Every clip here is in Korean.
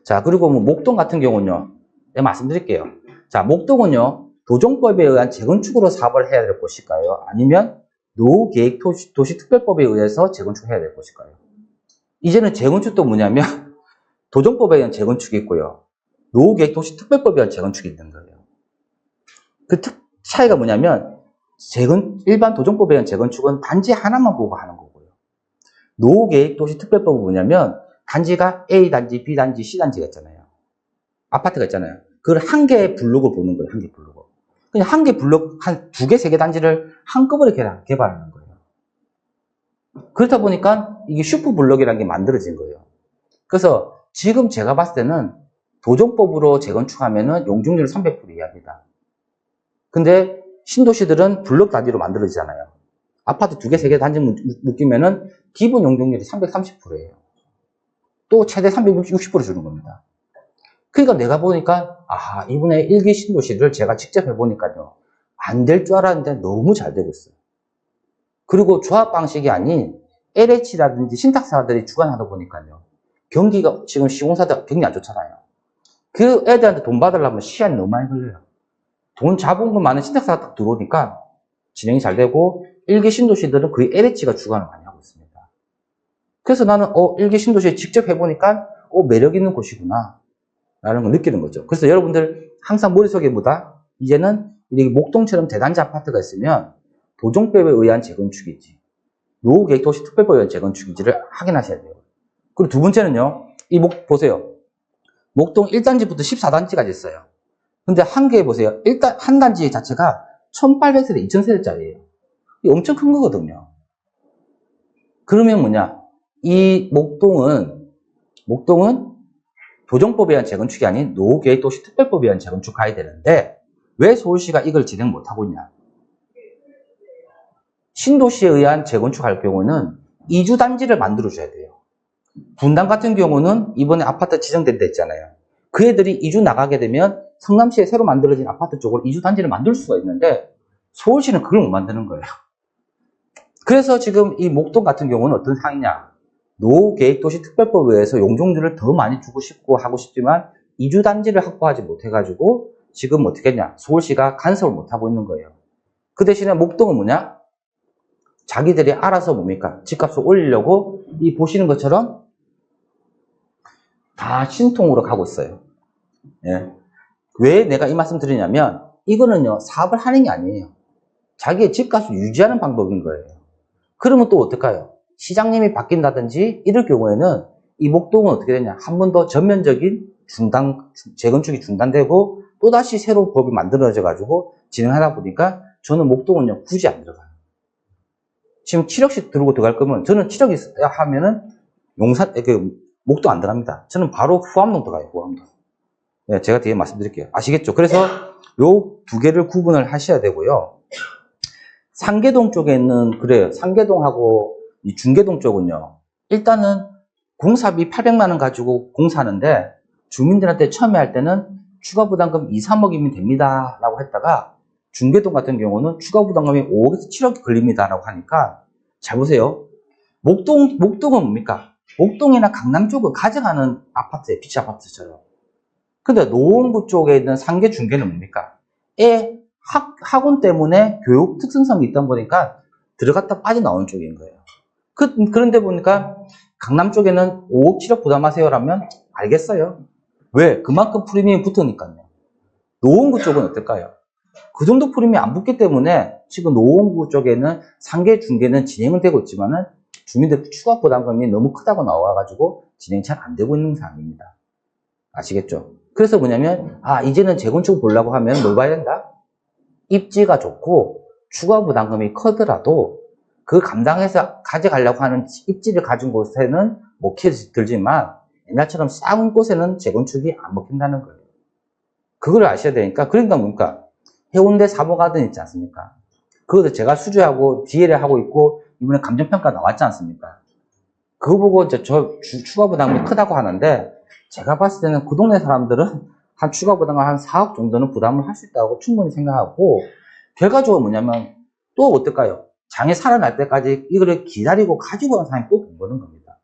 자, 그리고 뭐 목동 같은 경우는요. 네, 말씀드릴게요. 자, 목동은요. 도정법에 의한 재건축으로 사업을 해야 될 곳일까요? 아니면 노후계획도시특별법에 의해서 재건축해야 될 곳일까요? 이제는 재건축도 뭐냐면 도정법에 의한 재건축이 있고요. 노후계획도시특별법에 의한 재건축이 있는 거예요. 그 차이가 뭐냐면 일반 도정법에 의한 재건축은 단지 하나만 보고 하는 거고요. 노후계획도시특별법은 뭐냐면 단지가 A단지, B단지, C단지가 있잖아요. 아파트가 있잖아요. 그걸 한 개의 블록을 보는 거예요. 한 개 블록을. 그냥 한 개 블록, 한 두 개, 세 개 단지를 한꺼번에 개발하는 거예요. 그렇다 보니까 이게 슈퍼블록이라는 게 만들어진 거예요. 그래서 지금 제가 봤을 때는 도정법으로 재건축하면은 용적률 300% 이하입니다. 근데 신도시들은 블록 단위로 만들어지잖아요. 아파트 두 개, 세 개 단지 묶이면은 기본 용적률이 330%예요. 또 최대 360% 주는 겁니다. 그러니까 내가 보니까 이번에 1기 신도시를 제가 직접 해보니까요. 안 될 줄 알았는데 너무 잘 되고 있어요. 그리고 조합 방식이 아닌 LH라든지 신탁사들이 주관하다 보니까요. 경기가 지금 시공사들 경기 안 좋잖아요. 그 애들한테 돈 받으려면 시간이 너무 많이 걸려요. 돈 자본금 많은 신탁사가 딱 들어오니까 진행이 잘 되고 1기 신도시들은 거의 LH가 주관을 많이 하고 있습니다. 그래서 나는 1기 신도시에 직접 해보니까 매력 있는 곳이구나 라는 걸 느끼는 거죠. 그래서 여러분들 항상 머릿속에 뭐다? 이제는 이렇게 목동처럼 대단지 아파트가 있으면 도정법에 의한 재건축이지 노후계획도시특별법에 의한 재건축인지를 확인하셔야 돼요. 그리고 두 번째는요. 보세요. 목동 1단지부터 14단지까지 있어요. 근데 한 개에 보세요. 일단 한 단지 자체가 1800세대, 2000세대짜리예요. 이게 엄청 큰 거거든요. 그러면 뭐냐? 이 목동은 도정법에 의한 재건축이 아닌 노후계획도시특별법에 의한 재건축 가야 되는데 왜 서울시가 이걸 진행 못하고 있냐? 신도시에 의한 재건축할 경우는 이주단지를 만들어줘야 돼요. 분당 같은 경우는 이번에 아파트 지정된 데 있잖아요. 그 애들이 이주 나가게 되면 성남시에 새로 만들어진 아파트 쪽으로 이주단지를 만들 수가 있는데 서울시는 그걸 못 만드는 거예요. 그래서 지금 이 목동 같은 경우는 어떤 상황이냐? 노후계획도시특별법에 의해서 용적률을 더 많이 주고 싶고 하고 싶지만 이주단지를 확보하지 못해가지고 지금 어떻게 했냐? 서울시가 간섭을 못하고 있는 거예요. 그 대신에 목동은 뭐냐? 자기들이 알아서 뭡니까? 집값을 올리려고 이 보시는 것처럼 다 신통으로 가고 있어요. 예. 왜 내가 이 말씀 드리냐면 이거는요 사업을 하는 게 아니에요. 자기의 집값을 유지하는 방법인 거예요. 그러면 또 어떨까요? 시장님이 바뀐다든지 이럴 경우에는 이 목동은 어떻게 되냐? 한 번 더 전면적인 재건축이 중단되고 또다시 새로운 법이 만들어져 가지고 진행하다 보니까 저는 목동은요 굳이 안 들어가요. 지금 7억씩 들고 들어갈 거면 저는 7억 있어야 하면은 목동 안 들어갑니다. 저는 바로 후암동 들어가요. 후암동. 네, 제가 뒤에 말씀드릴게요. 아시겠죠? 그래서 요 두 개를 구분을 하셔야 되고요. 상계동 쪽에 있는 그래요. 상계동하고 이 중계동 쪽은요. 일단은 공사비 800만 원 가지고 공사하는데 주민들한테 처음에 할 때는 추가 부담금 2, 3억이면 됩니다. 라고 했다가 중계동 같은 경우는 추가 부담금이 5억에서 7억 걸립니다라고 하니까 잘 보세요. 목동은 뭡니까? 목동이나 강남 쪽은 가져가는 아파트예요. 비치 아파트처럼. 근데 노원구 쪽에 있는 상계 중계는 뭡니까? 학원 때문에 교육 특성성이 있다 보니까 들어갔다 빠져나오는 쪽인 거예요. 그런데 보니까 강남 쪽에는 5억, 7억 부담하세요라면 알겠어요. 왜? 그만큼 프리미엄이 붙으니까요. 노원구 쪽은 어떨까요? 그 정도 프리미엄이 안 붙기 때문에 지금 노원구 쪽에는 상계 중계는 진행은 되고 있지만은 주민들 추가 부담금이 너무 크다고 나와가지고 진행이 잘 안 되고 있는 상황입니다. 아시겠죠? 그래서 뭐냐면 이제는 재건축을 보려고 하면 뭘 봐야 된다? 입지가 좋고 추가 부담금이 크더라도 그 감당해서 가져가려고 하는 입지를 가진 곳에는 먹히 들지만 옛날처럼 싼 곳에는 재건축이 안 먹힌다는 거예요. 그걸 아셔야 되니까. 그러니까 뭡니까? 해운대 사모가든 있지 않습니까? 그것도 제가 수주하고 DL을 하고 있고 이번에 감정평가 나왔지 않습니까? 그거 보고 이제 추가 부담이 크다고 하는데 제가 봤을 때는 그 동네 사람들은 한 추가 부담을 한 4억 정도는 부담을 할 수 있다고 충분히 생각하고 결과적으로 뭐냐면 또 어떨까요? 장이 살아날 때까지 이거를 기다리고 가지고 온 사람이 또 돈 버는 겁니다.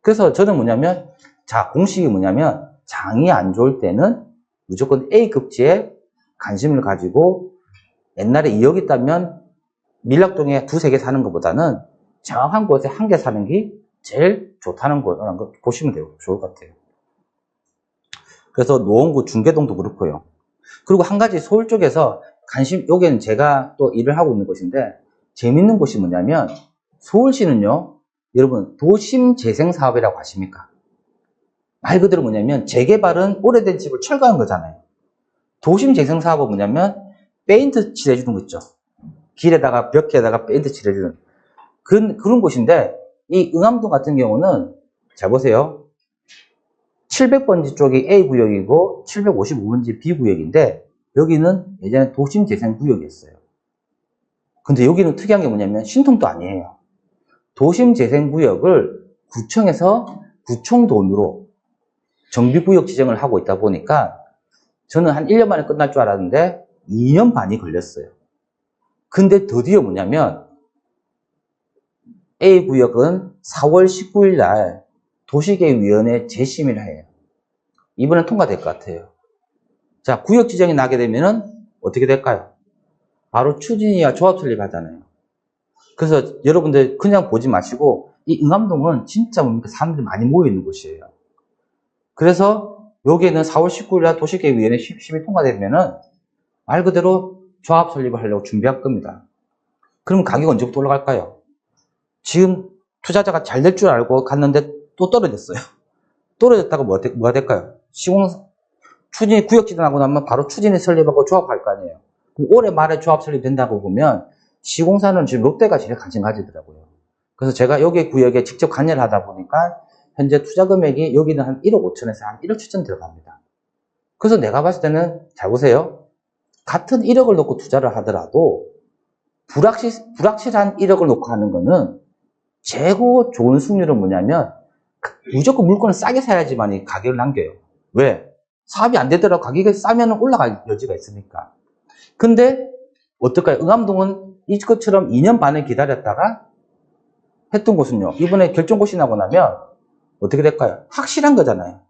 그래서 저는 뭐냐면 자, 공식이 뭐냐면 장이 안 좋을 때는 무조건 A급지에 관심을 가지고 옛날에 2억 있다면 밀락동에 2-3개 사는 것보다는 정확한 곳에 1개 사는 게 제일 좋다는 거라는 거 보시면 돼요. 좋을 것 같아요. 그래서 노원구 중계동도 그렇고요. 그리고 한 가지 서울 쪽에서 여기는 제가 또 일을 하고 있는 곳인데 재밌는 곳이 뭐냐면 서울시는요, 여러분 도심 재생 사업이라고 아십니까? 말 그대로 뭐냐면 재개발은 오래된 집을 철거한 거잖아요. 도심 재생 사업은 뭐냐면 페인트 칠해주는 거 있죠. 길에다가 벽에다가 페인트 칠해주는 그런 곳인데 이 응암동 같은 경우는 잘 보세요. 700번지 쪽이 A구역이고 755번지 B구역인데 여기는 예전에 도심재생구역이었어요. 근데 여기는 특이한 게 뭐냐면 신통도 아니에요. 도심재생구역을 구청에서 구청 돈으로 정비구역 지정을 하고 있다 보니까 저는 한 1년 만에 끝날 줄 알았는데 2년 반이 걸렸어요. 근데 드디어 뭐냐면 A구역은 4월 19일 날 도시계획위원회 재심의를 해요. 이번엔 통과될 것 같아요. 자, 구역 지정이 나게 되면은 어떻게 될까요? 바로 추진위와 조합 설립하잖아요. 그래서 여러분들 그냥 보지 마시고 이 응암동은 진짜 사람들이 많이 모여 있는 곳이에요. 그래서 여기에는 4월 19일 날 도시계획위원회 심의 통과되면은 말 그대로 조합 설립을 하려고 준비할 겁니다. 그럼 가격이 언제부터 올라갈까요? 지금 투자자가 잘 될 줄 알고 갔는데 또 떨어졌어요. 떨어졌다가 뭐가 될까요? 추진이 구역 지정하고 나면 바로 추진이 설립하고 조합할 거 아니에요. 올해 말에 조합 설립된다고 보면 시공사는 지금 롯데가 제일 관심 가지더라고요. 그래서 제가 여기 구역에 직접 관여를 하다 보니까 현재 투자 금액이 여기는 한 1억 5천에서 한 1억 7천 들어갑니다. 그래서 내가 봤을 때는 잘 보세요. 같은 1억을 놓고 투자를 하더라도 불확실한 1억을 놓고 하는 거는 최고 좋은 승률은 뭐냐면 무조건 물건을 싸게 사야지만 이 가격을 남겨요. 왜? 사업이 안 되더라도 가격이 싸면 올라갈 여지가 있으니까. 근데 어떨까요? 응암동은 이것처럼 2년 반을 기다렸다가 했던 곳은요. 이번에 결정고시 나고 나면 어떻게 될까요? 확실한 거잖아요.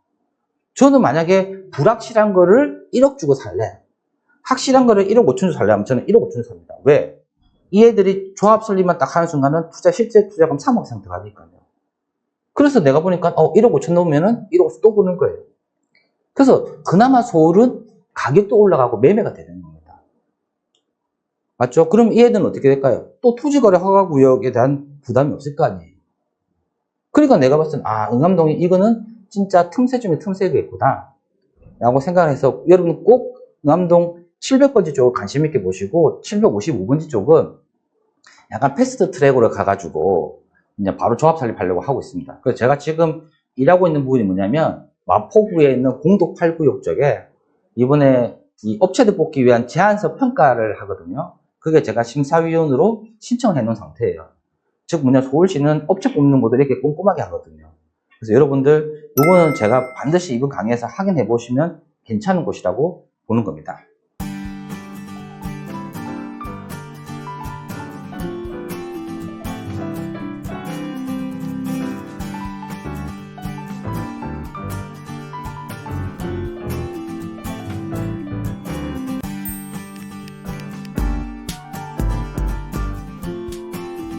저는 만약에 불확실한 거를 1억 주고 살래. 확실한 거를 1억 5천 주고 살려면 저는 1억 5천 주고 삽니다. 왜? 이 애들이 조합 설립만 딱 하는 순간은 실제 투자금 3억 이상 들어가니까요. 그래서 내가 보니까 1억 5천 넣으면은 1억 5천 또 버는 거예요. 그래서 그나마 서울은 가격도 올라가고 매매가 되는 겁니다. 맞죠? 그럼 이 애들은 어떻게 될까요? 또 토지거래 허가구역에 대한 부담이 없을 거 아니에요. 그러니까 내가 봤을 때 응암동이 이거는 진짜 틈새 중에 틈새겠구나 라고 생각을 해서 여러분 꼭 응암동 700번지 쪽을 관심 있게 보시고 755번지 쪽은 약간 패스트 트랙으로 가가지고 이제 바로 조합 설립하려고 하고 있습니다. 그래서 제가 지금 일하고 있는 부분이 뭐냐면 마포구에 있는 공도 8구역 쪽에 이번에 이 업체들 뽑기 위한 제안서 평가를 하거든요. 그게 제가 심사위원으로 신청을 해놓은 상태예요. 즉 서울시는 업체 뽑는 것들 이렇게 꼼꼼하게 하거든요. 그래서 여러분들 이거는 제가 반드시 이번 강의에서 확인해 보시면 괜찮은 곳이라고 보는 겁니다.